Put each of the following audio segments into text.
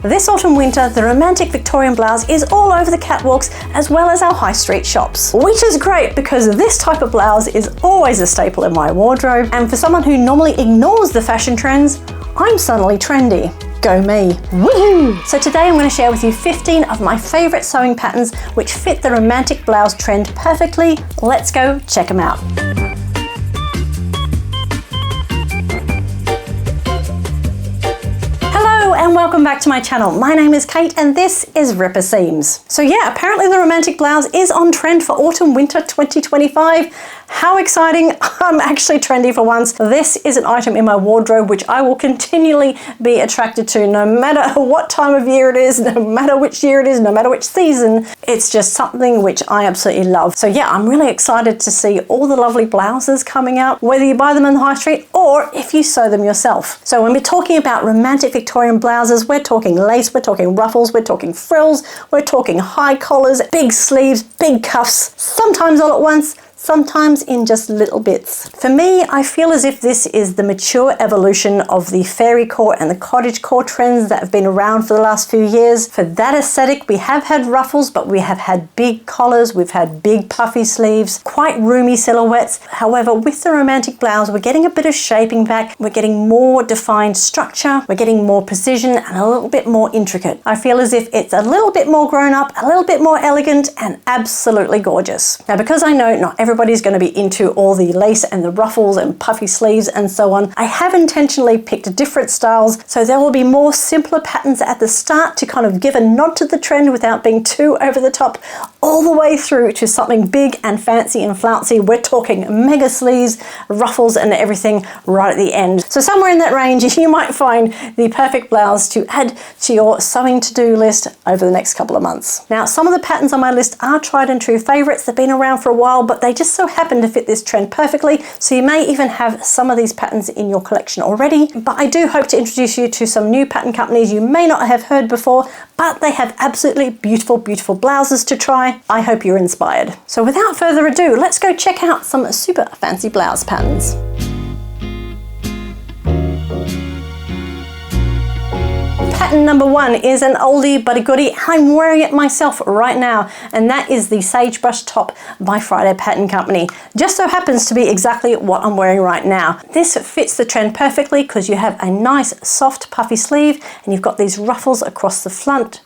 This autumn winter, the romantic Victorian blouse is all over the catwalks as well as our high street shops. Which is great because this type of blouse is always a staple in my wardrobe, and for someone who normally ignores the fashion trends, I'm suddenly trendy. Go me. Woohoo! So today I'm going to share with you 15 of my favourite sewing patterns which fit the romantic blouse trend perfectly. Let's go check them out. And welcome back to my channel. My name is Kate and this is Ripper Seams. So yeah, apparently the romantic blouse is on trend for autumn winter 2025. How exciting! I'm actually trendy for once. This is an item in my wardrobe which I will continually be attracted to no matter what time of year it is, no matter which year it is, no matter which season. It's just something which I absolutely love. So yeah, I'm really excited to see all the lovely blouses coming out, whether you buy them in the high street or if you sew them yourself. So when we're talking about romantic Victorian blouses, we're talking lace, we're talking ruffles, we're talking frills, we're talking high collars, big sleeves, big cuffs, sometimes all at once, sometimes in just little bits. For me, I feel as if this is the mature evolution of the fairy core and the cottage core trends that have been around for the last few years. For that aesthetic, we have had ruffles, but we have had big collars, we've had big puffy sleeves, quite roomy silhouettes. However, with the romantic blouse, we're getting a bit of shaping back, we're getting more defined structure, we're getting more precision and a little bit more intricate. I feel as if it's a little bit more grown up, a little bit more elegant and absolutely gorgeous. Now, because I know not everybody's going to be into all the lace and the ruffles and puffy sleeves and so on, I have intentionally picked different styles, so there will be more simpler patterns at the start to kind of give a nod to the trend without being too over the top, all the way through to something big and fancy and flouncy. We're talking mega sleeves, ruffles and everything right at the end. So somewhere in that range you might find the perfect blouse to add to your sewing to-do list over the next couple of months. Now, some of the patterns on my list are tried and true favorites. They've been around for a while, but they just so happen to fit this trend perfectly, so you may even have some of these patterns in your collection already. But I do hope to introduce you to some new pattern companies you may not have heard before, but they have absolutely beautiful, beautiful blouses to try. I hope you're inspired. So without further ado, let's go check out some super fancy blouse patterns. Pattern number one is an oldie but a goodie. I'm wearing it myself right now, and that is the Sagebrush top by Friday Pattern Company. Just so happens to be exactly what I'm wearing right now. This fits the trend perfectly because you have a nice soft puffy sleeve and you've got these ruffles across the front,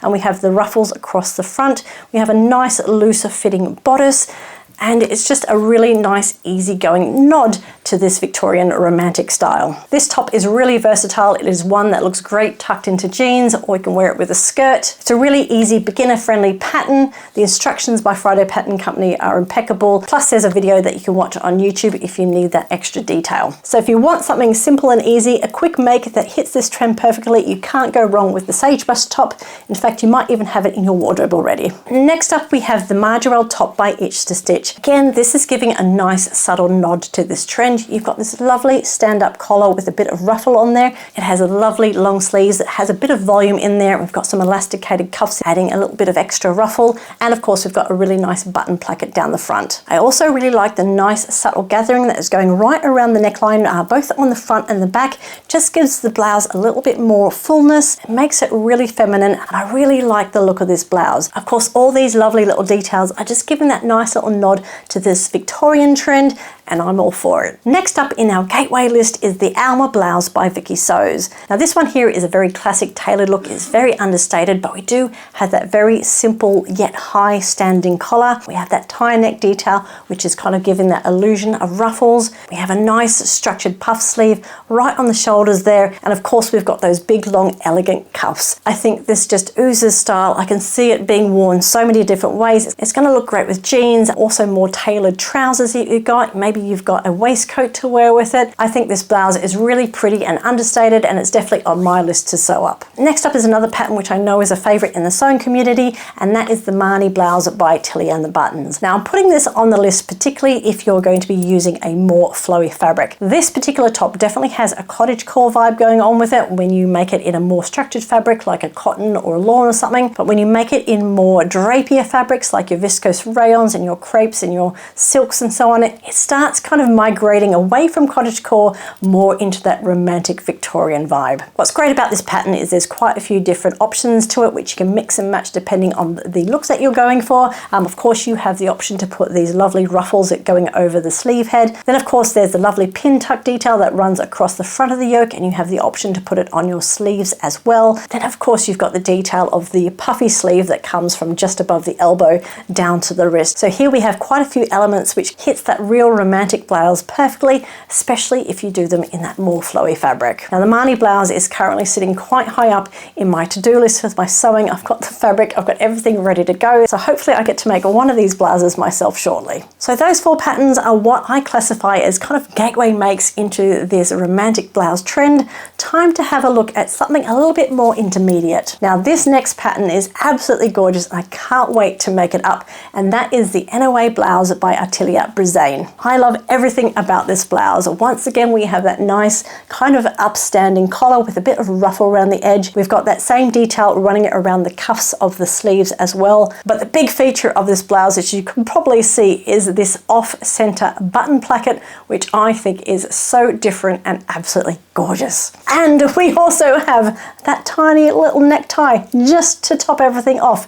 and we have the ruffles across the front. We have a nice looser fitting bodice, and it's just a really nice easygoing nod to this Victorian romantic style. This top is really versatile. It is one that looks great tucked into jeans, or you can wear it with a skirt. It's a really easy beginner-friendly pattern. The instructions by Friday Pattern Company are impeccable. Plus there's a video that you can watch on YouTube if you need that extra detail. So if you want something simple and easy, a quick make that hits this trend perfectly, you can't go wrong with the Sagebrush top. In fact, you might even have it in your wardrobe already. Next up, we have the Margarelle top by Itch to Stitch. Again, this is giving a nice subtle nod to this trend. You've got this lovely stand-up collar with a bit of ruffle on there. It has a lovely long sleeves that has a bit of volume in there. We've got some elasticated cuffs adding a little bit of extra ruffle, and of course we've got a really nice button placket down the front. I also really like the nice subtle gathering that is going right around the neckline, both on the front and the back. Just gives the blouse a little bit more fullness. It makes it really feminine, and I really like the look of this blouse. Of course, all these lovely little details are just giving that nice little nod to this Victorian trend, and I'm all for it. Next up in our gateway list is the Alma blouse by Vicky Sews. Now this one here is a very classic tailored look. It's very understated, but we do have that very simple yet high standing collar. We have that tie neck detail, which is kind of giving that illusion of ruffles. We have a nice structured puff sleeve right on the shoulders there, and of course we've got those big long elegant cuffs. I think this just oozes style. I can see it being worn so many different ways. It's going to look great with jeans, also more tailored trousers you've got. Maybe you've got a waistcoat to wear with it. I think this blouse is really pretty and understated, and it's definitely on my list to sew up. Next up is another pattern which I know is a favorite in the sewing community, and that is the Marnie blouse by Tilly and the Buttons. Now I'm putting this on the list particularly if you're going to be using a more flowy fabric. This particular top definitely has a cottage core vibe going on with it when you make it in a more structured fabric like a cotton or a lawn or something, but when you make it in more drapier fabrics like your viscose rayons and your crepes crepes and your silks and so on, it starts kind of migrating away from cottagecore more into that romantic Victorian vibe. What's great about this pattern is there's quite a few different options to it which you can mix and match depending on the looks that you're going for. Of course, you have the option to put these lovely ruffles going over the sleeve head. Then of course there's the lovely pin tuck detail that runs across the front of the yoke, and you have the option to put it on your sleeves as well. Then of course you've got the detail of the puffy sleeve that comes from just above the elbow down to the wrist. So here we have quite a few elements which hits that real romantic blouse perfectly, especially if you do them in that more flowy fabric. Now the Marni blouse is currently sitting quite high up in my to-do list with my sewing. I've got the fabric, I've got everything ready to go. So hopefully I get to make one of these blouses myself shortly. So those 4 patterns are what I classify as kind of gateway makes into this romantic blouse trend. Time to have a look at something a little bit more intermediate. Now this next pattern is absolutely gorgeous and I can't wait to make it up, and that is the NOA blouse by Atelier Brisane. I love everything about this blouse. Once again, we have that nice kind of upstanding collar with a bit of ruffle around the edge. We've got that same detail running around the cuffs of the sleeves as well. But the big feature of this blouse, as you can probably see, is this off-center button placket, which I think is so different and absolutely gorgeous. And we also have that tiny little necktie just to top everything off.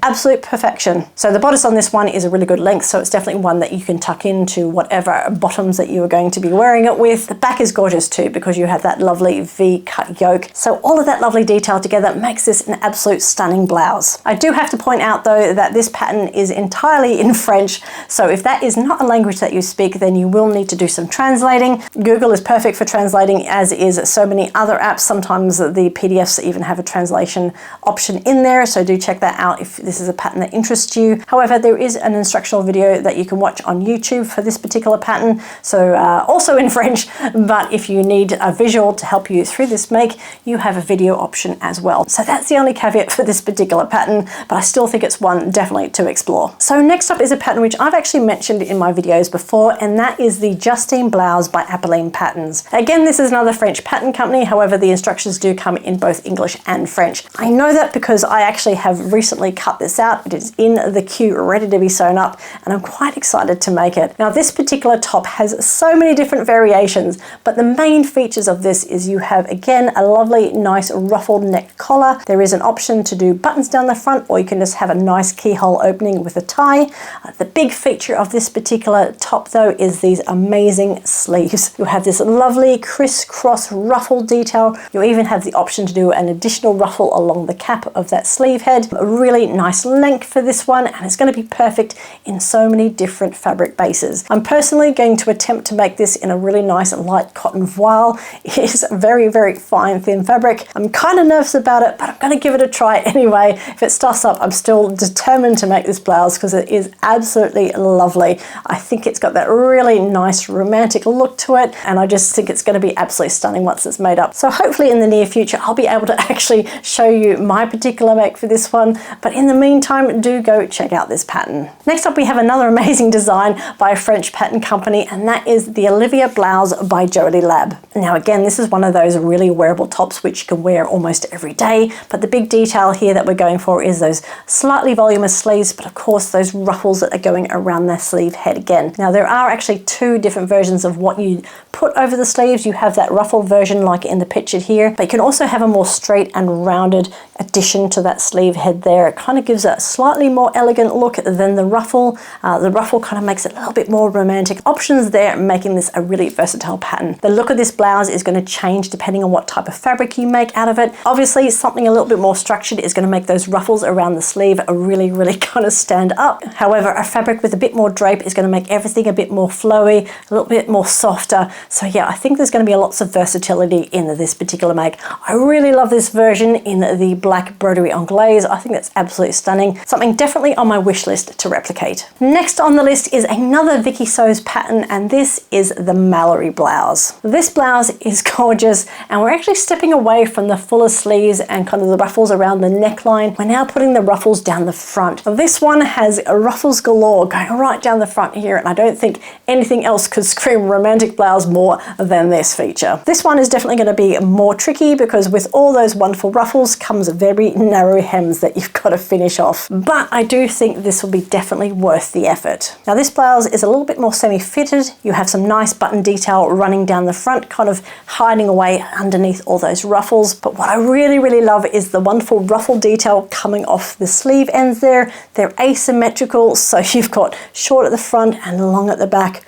Absolute perfection. So the bodice on this one is a really good length, so it's definitely one that you can tuck into whatever bottoms that you are going to be wearing it with. The back is gorgeous too because you have that lovely V-cut yoke. So all of that lovely detail together makes this an absolute stunning blouse. I do have to point out though that this pattern is entirely in French, so if that is not a language that you speak, then you will need to do some translating. Google is perfect for translating, as is so many other apps. Sometimes the PDFs even have a translation option in there, so do check that out if this is a pattern that interests you. However, there is an instructional video that you can watch on YouTube for this particular pattern, so also in French, but if you need a visual to help you through this make, you have a video option as well. So that's the only caveat for this particular pattern, but I still think it's one definitely to explore. So next up is a pattern which I've actually mentioned in my videos before, and that is the Justine Blouse by Apolline Patterns. Again, this is another French pattern company, however the instructions do come in both English and French. I know that because I actually have recently cut this out. It is in the queue ready to be sewn up, and I'm quite excited to make it. Now this particular top has so many different variations, but the main features of this is you have again a lovely nice ruffled neck collar. There is an option to do buttons down the front, or you can just have a nice keyhole opening with a tie. The big feature of this particular top though is these amazing sleeves. You have this lovely crisscross ruffle detail. You even have the option to do an additional ruffle along the cap of that sleeve head. A really nice length for this one, and it's going to be perfect in so many different fabric bases. I'm personally going to attempt to make this in a really nice light cotton voile. It is very, very fine thin fabric. I'm kind of nervous about it, but I'm going to give it a try anyway. If it stuffs up, I'm still determined to make this blouse because it is absolutely lovely. I think it's got that really nice romantic look to it, and I just think it's going to be absolutely stunning once it's made up. So hopefully in the near future I'll be able to actually show you my particular make for this one, but in the meantime, do go check out this pattern. Next up, we have another amazing design by a French pattern company, and that is the Olivia Blouse by Jolie Lab. Now again, this is one of those really wearable tops which you can wear almost every day, but the big detail here that we're going for is those slightly voluminous sleeves, but of course those ruffles that are going around the sleeve head again. Now there are actually 2 different versions of what you put over the sleeves. You have that ruffle version like in the picture here, but you can also have a more straight and rounded addition to that sleeve head there. It kind of gives a slightly more elegant look than the ruffle. The ruffle kind of makes it a little bit more romantic. Options there, making this a really versatile pattern. The look of this blouse is going to change depending on what type of fabric you make out of it. Obviously, something a little bit more structured is going to make those ruffles around the sleeve really kind of stand up. However, a fabric with a bit more drape is going to make everything a bit more flowy, a little bit more softer. So yeah, I think there's going to be lots of versatility in this particular make. I really love this version in the black broderie anglaise. I think that's absolutely stunning. Something definitely on my wish list to replicate. Next on the list is another Vicky Sews pattern, and this is the Mallory blouse. This blouse is gorgeous, and we're actually stepping away from the fuller sleeves and kind of the ruffles around the neckline. We're now putting the ruffles down the front. This one has ruffles galore going right down the front here, and I don't think anything else could scream romantic blouse more than this feature. This one is definitely going to be more tricky because with all those wonderful ruffles comes very narrow hems that you've got to finish off. But I do think this will be definitely worth the effort. Now this blouse is a little bit more semi-fitted. You have some nice button detail running down the front, kind of hiding away underneath all those ruffles. But what I really, really love is the wonderful ruffle detail coming off the sleeve ends there. They're asymmetrical, so you've got short at the front and long at the back.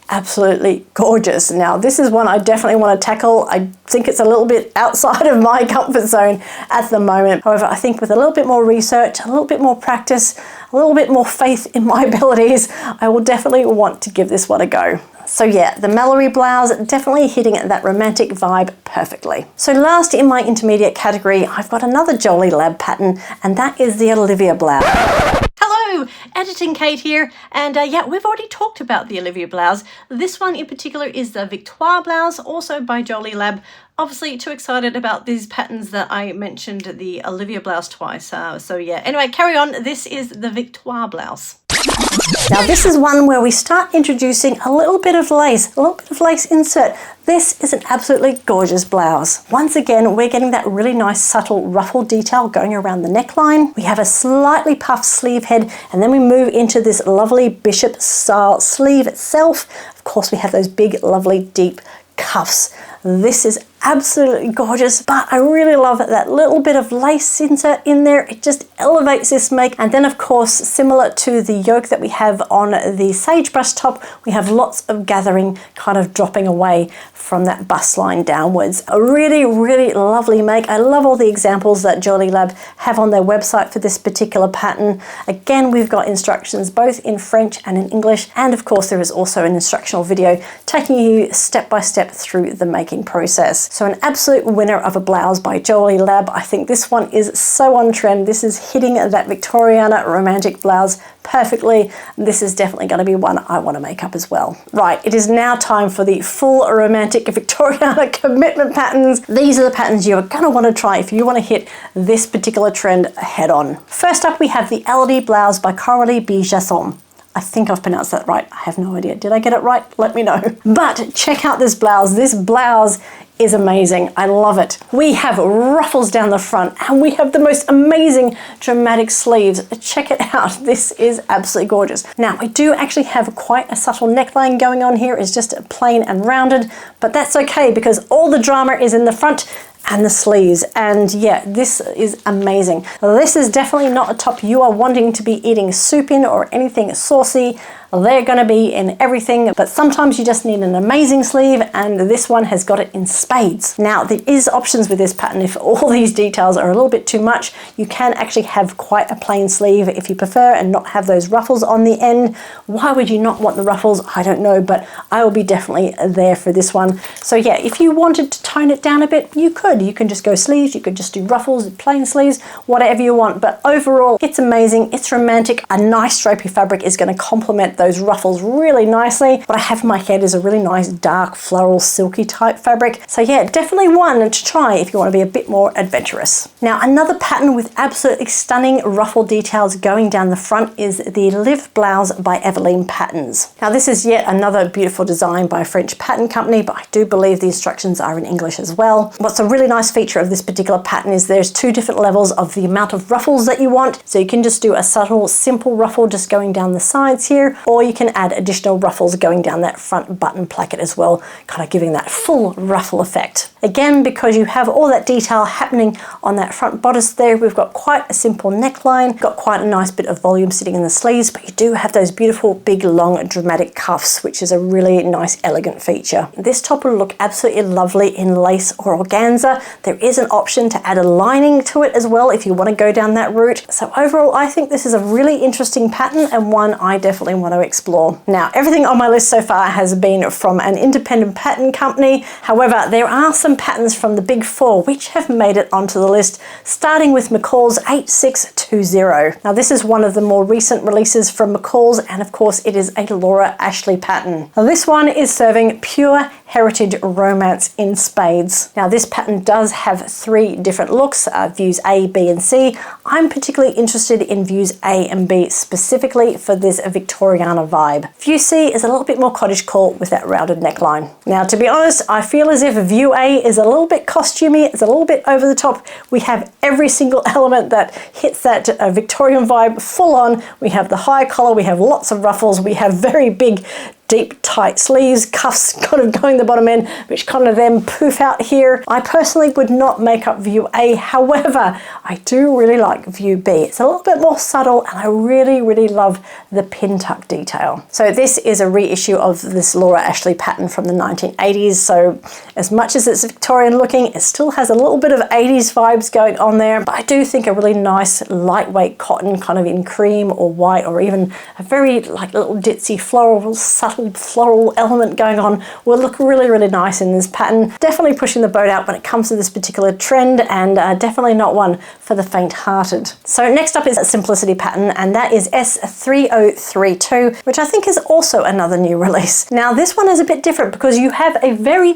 Absolutely gorgeous. Now this is one I definitely want to tackle. I think it's a little bit outside of my comfort zone at the moment. However, I think with a little bit more research, a little bit more practice, a little bit more faith in my abilities, I will definitely want to give this one a go. So yeah, the Mallory blouse definitely hitting that romantic vibe perfectly. So last in my intermediate category, I've got another Jolie Lab pattern, and that is the Olivia blouse. Hello, Editing Kate here, and yeah, we've already talked about the Olivia blouse. This one in particular is the Victoire blouse, also by Jolie Lab. Obviously too excited about these patterns that I mentioned the Olivia blouse twice. So yeah, anyway, carry on. This is the Victoire blouse. Now this is one where we start introducing a little bit of lace insert. This is an absolutely gorgeous blouse. Once again, we're getting that really nice subtle ruffle detail going around the neckline. We have a slightly puffed sleeve head, and then we move into this lovely bishop style sleeve itself. Of course, we have those big, lovely, deep cuffs. This is absolutely gorgeous, but I really love that little bit of lace insert in there. It just elevates this make. And then of course, similar to the yoke that we have on the sagebrush top, we have lots of gathering kind of dropping away from that bust line downwards. A really, really lovely make. I love all the examples that Jolie Lab have on their website for this particular pattern. Again, we've got instructions both in French and in English. And of course, there is also an instructional video taking you step by step through the making process. So an absolute winner of a blouse by Jolie Lab. I think this one is so on trend. This is hitting that Victoriana romantic blouse perfectly. This is definitely going to be one I want to make up as well. Right, it is now time for the full romantic Victoriana commitment patterns. These are the patterns you are going to want to try if you want to hit this particular trend head on. First up, we have the Elodie blouse by Coralie Bijasson. I think I've pronounced that right. I have no idea. Did I get it right? Let me know. But check out this blouse. This blouse is amazing. I love it. We have ruffles down the front and we have the most amazing dramatic sleeves. Check it out. This is absolutely gorgeous. Now, we do actually have quite a subtle neckline going on here. It's just plain and rounded, but that's okay because all the drama is in the front and the sleeves. And yeah, this is amazing. This is definitely not a top you are wanting to be eating soup in or anything saucy. They're going to be in everything, but sometimes you just need an amazing sleeve, and this one has got it in spades. Now, there is options with this pattern. If all these details are a little bit too much, you can actually have quite a plain sleeve if you prefer and not have those ruffles on the end. Why would you not want the ruffles? I don't know, but I will be definitely there for this one. So yeah, if you wanted to tone it down a bit, you could. You can just go sleeves, you could just do ruffles, plain sleeves, whatever you want. But overall, it's amazing, it's romantic. A nice stripy fabric is going to complement those ruffles really nicely. What I have in my head is a really nice dark floral silky type fabric. So yeah, definitely one to try if you want to be a bit more adventurous. Now, another pattern with absolutely stunning ruffle details going down the front is the Live blouse by Eveline Patterns. Now, this is yet another beautiful design by a French pattern company, but I do believe the instructions are in English as well. What's a really nice feature of this particular pattern is there's two different levels of the amount of ruffles that you want. So you can just do a subtle, simple ruffle just going down the sides here, or you can add additional ruffles going down that front button placket as well, kind of giving that full ruffle effect. Again, because you have all that detail happening on that front bodice there, we've got quite a simple neckline, got quite a nice bit of volume sitting in the sleeves, but you do have those beautiful, big, long, dramatic cuffs, which is a really nice, elegant feature. This top will look absolutely lovely in lace or organza. There is an option to add a lining to it as well if you want to go down that route. So overall, I think this is a really interesting pattern and one I definitely want to explore. Now, everything on my list so far has been from an independent pattern company. However, there are some patterns from the big four which have made it onto the list, starting with McCall's 8620. Now, this is one of the more recent releases from McCall's, and of course, it is a Laura Ashley pattern. Now, this one is serving pure heritage romance in spades. Now this pattern does have 3 different looks, views A, B and C. I'm particularly interested in views A and B specifically for this Victoriana vibe. View C is a little bit more cottagecore with that rounded neckline. Now to be honest, I feel as if view A is a little bit costumey, it's a little bit over the top. We have every single element that hits that Victorian vibe full on. We have the high collar, we have lots of ruffles, we have very big deep tight sleeves, cuffs kind of going the bottom end, which kind of then poof out here. I personally would not make up view A, however, I do really like view B. It's a little bit more subtle and I really love the pin tuck detail. So this is a reissue of this Laura Ashley pattern from the 1980s. So as much as it's Victorian looking, it still has a little bit of 80s vibes going on there, but I do think a really nice lightweight cotton kind of in cream or white, or even a very like little ditzy floral, subtle floral element going on will look really nice in this pattern. Definitely pushing the boat out when it comes to this particular trend, and definitely not one for the faint-hearted. So next up is a simplicity pattern, and that is S3032, which I think is also another new release. Now this one is a bit different because you have a very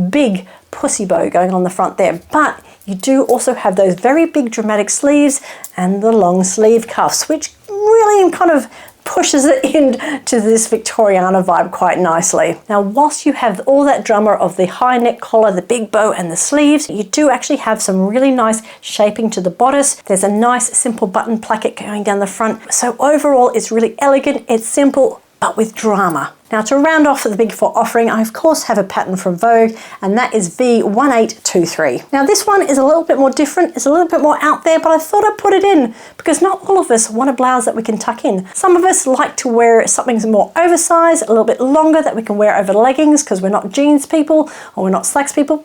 big pussy bow going on the front there, but you do also have those very big dramatic sleeves and the long sleeve cuffs, which really kind of pushes it into this Victoriana vibe quite nicely. Now, whilst you have all that drama of the high neck collar, the big bow and the sleeves, you do actually have some really nice shaping to the bodice. There's a nice simple button placket going down the front. So overall, it's really elegant, it's simple, but with drama. Now to round off the Big Four offering, I of course have a pattern from Vogue, and that is V1823. Now this one is a little bit more different, it's a little bit more out there, but I thought I'd put it in because not all of us want a blouse that we can tuck in. Some of us like to wear something more oversized, a little bit longer that we can wear over leggings because we're not jeans people or we're not slacks people.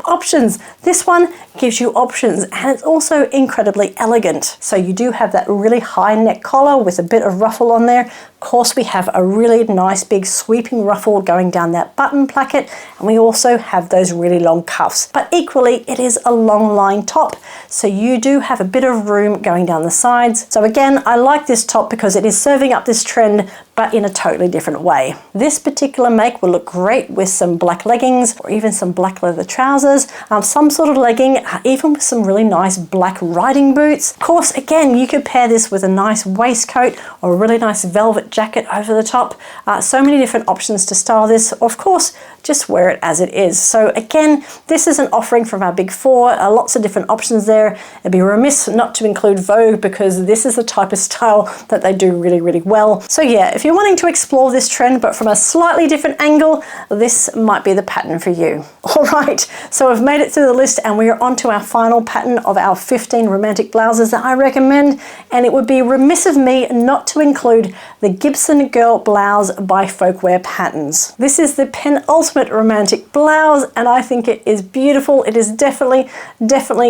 Options. This one gives you options, and it's also incredibly elegant. So you do have that really high neck collar with a bit of ruffle on there. Of course, we have a really nice big sweeping ruffle going down that button placket, and we also have those really long cuffs. But equally, it is a long line top, so you do have a bit of room going down the sides. So again, I like this top because it is serving up this trend, but in a totally different way. This particular make will look great with some black leggings or even some black leather trousers, some sort of legging, even with some really nice black riding boots. Of course, again, you could pair this with a nice waistcoat or a really nice velvet jacket over the top. So many different options to style this. Of course, just wear it as it is. So again, this is an offering from our Big Four, lots of different options there. It'd be remiss not to include Vogue because this is the type of style that they do really well. So yeah, if you're wanting to explore this trend but from a slightly different angle, this might be the pattern for you. All right, so I've made it through the list and we are on to our final pattern of our 15 romantic blouses that I recommend, and it would be remiss of me not to include the Gibson Girl Blouse by Folkwear Patterns. This is the penultimate romantic blouse, and I think it is beautiful. It is definitely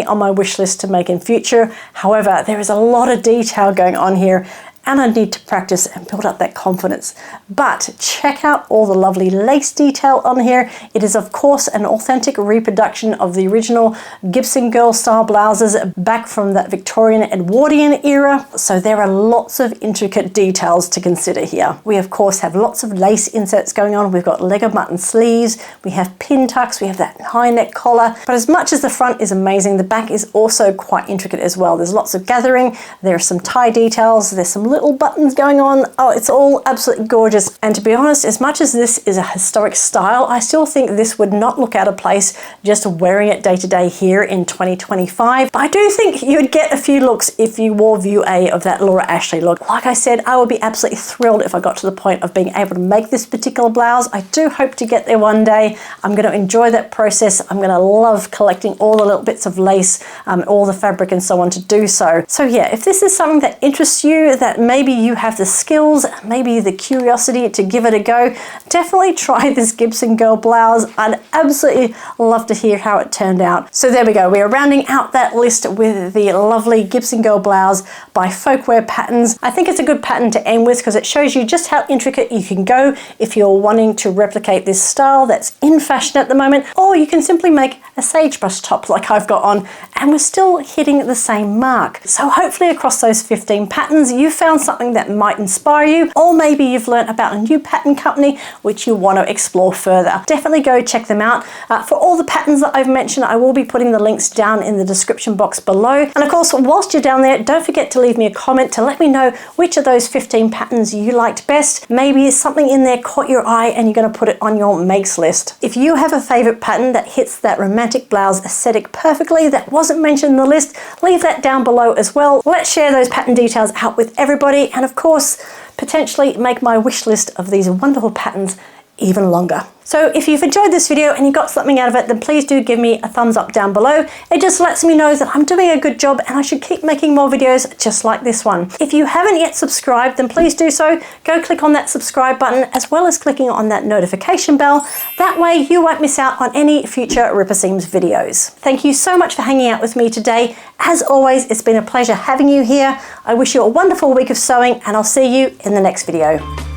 on my wish list to make in future. However, there is a lot of detail going on here, and I need to practice and build up that confidence. But check out all the lovely lace detail on here. It is of course an authentic reproduction of the original Gibson Girl style blouses back from that Victorian Edwardian era. So there are lots of intricate details to consider here. We of course have lots of lace inserts going on. We've got leg of mutton sleeves, we have pin tucks, we have that high neck collar. But as much as the front is amazing, the back is also quite intricate as well. There's lots of gathering, there are some tie details, there's some little buttons going on. Oh, it's all absolutely gorgeous. And to be honest, as much as this is a historic style, I still think this would not look out of place just wearing it day to day here in 2025. But I do think you'd get a few looks if you wore view A of that Laura Ashley look. Like I said, I would be absolutely thrilled if I got to the point of being able to make this particular blouse. I do hope to get there one day. I'm going to enjoy that process. I'm going to love collecting all the little bits of lace, all the fabric and so on to do so. So yeah, if this is something that interests you, that maybe you have the skills, maybe the curiosity to give it a go, definitely try this Gibson Girl blouse. I'd absolutely love to hear how it turned out. So there we go. We are rounding out that list with the lovely Gibson Girl blouse by Folkwear Patterns. I think it's a good pattern to end with because it shows you just how intricate you can go if you're wanting to replicate this style that's in fashion at the moment, or you can simply make a sagebrush top like I've got on and we're still hitting the same mark. So hopefully across those 15 patterns you found found something that might inspire you, or maybe you've learned about a new pattern company which you want to explore further. Definitely go check them out. For all the patterns that I've mentioned, I will be putting the links down in the description box below. And of course, whilst you're down there, don't forget to leave me a comment to let me know which of those 15 patterns you liked best. Maybe something in there caught your eye and you're going to put it on your makes list. If you have a favorite pattern that hits that romantic blouse aesthetic perfectly that wasn't mentioned in the list, leave that down below as well. Let's share those pattern details out with everybody, and of course, potentially make my wish list of these wonderful patterns even longer. So if you've enjoyed this video and you got something out of it, then please do give me a thumbs up down below. It just lets me know that I'm doing a good job and I should keep making more videos just like this one. If you haven't yet subscribed, then please do so. Go click on that subscribe button as well as clicking on that notification bell. That way you won't miss out on any future Ripper Seams videos. Thank you so much for hanging out with me today. As always, it's been a pleasure having you here. I wish you a wonderful week of sewing and I'll see you in the next video.